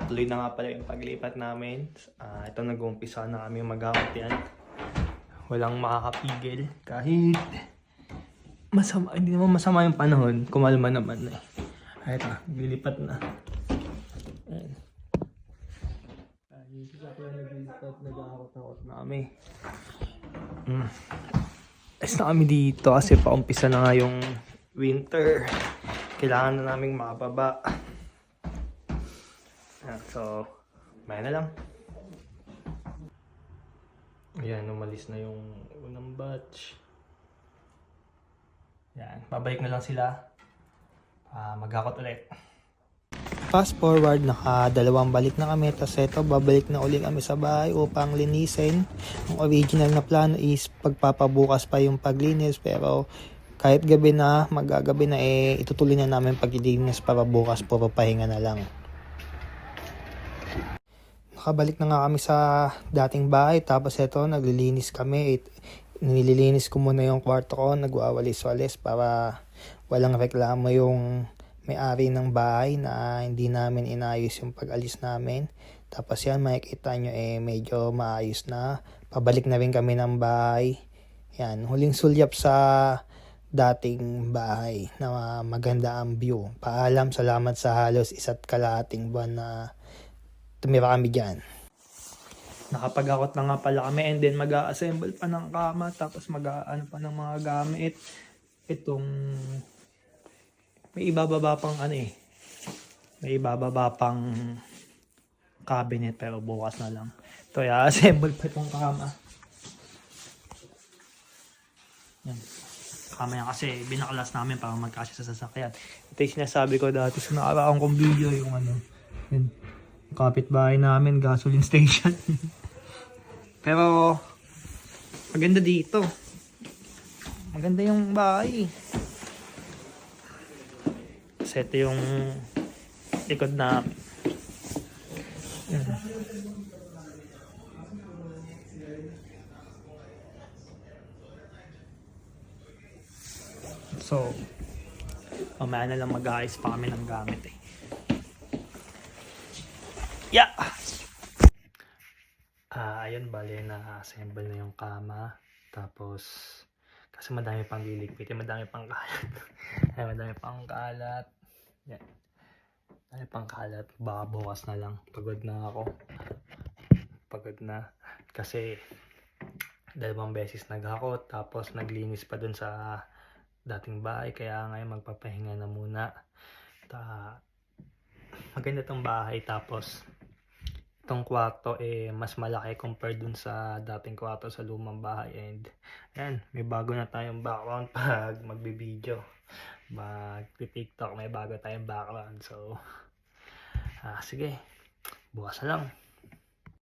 Tuloy na nga pala yung paglipat namin. Ito nag-uumpisa na kami mag-out yan. Walang makakapigil. Kahit masama, hindi naman masama yung panahon. Kumalma naman eh. Ito, lilipat na. Ayan. Kahit isa ko lang naglilipat, nag-aakot-akot na kami. Ayos na kami dito kasi paumpisa na nga yung winter. Kailangan na naming mababa. So, may na lang. Ayan, umalis na yung unang batch. Ayan, babalik na lang sila. Mag-hakot ulit. Fast forward, nakadalawang balik na kami. Tapos ito, babalik na ulit kami sa bahay upang linisin. Ang original na plano is pagpapabukas pa yung paglinis. Pero kahit gabi na, magagabi na itutuloy na namin paglilinis para bukas puro pahinga na lang. Nakabalik na nga kami sa dating bahay. Tapos ito, naglilinis kami. Nililinis ko muna yung kwarto ko. Nagwawalis-walis para walang reklamo yung may-ari ng bahay na hindi namin inayos yung pag-alis namin. Tapos yan, makikita nyo medyo maayos na. Pabalik na rin kami ng bahay. Yan, huling sulyap sa dating bahay na maganda ang view. Paalam, salamat sa halos 1.5 buwan na tumira kami dyan. Nakapag-akot na nga pala kami and then mag-a-assemble pa ng kama tapos mag-aano pa ng mga gamit. Itong may ibababa pang may ibababa pang cabinet pero bukas na lang. Ito, i-assemble pa itong kama. Yan. Kama yan kasi binaklas namin para magkasya sa sasakyan. Ito yung sinasabi ko dati sa nakaraang kong video yung yun. Kapitbahay namin, gasoline station. Pero maganda dito. Maganda yung bahay. Kasi ito yung likod na. Yan. So, mamaya na lang mag-aayos pa kami ng gamit eh. Yeah! Ayun, bale na-assemble na yung kama. Tapos, kasi madami pang liligpit, madami pang kalat. Madami pang kalat. Yan. Madami pang kalat. Baka bukas na lang. Pagod na ako. Pagod na. Kasi, 2 beses naghakot. Tapos, naglinis pa dun sa dating bahay. Kaya ngayon, magpapahinga na muna. Maganda tong bahay. Tapos, itong kwarto mas malaki compared dun sa dating kwarto sa lumang bahay. And yan, may bago na tayong background pag magbe-video, mag-tiktok, may bago tayong background. So sige, bukas na lang.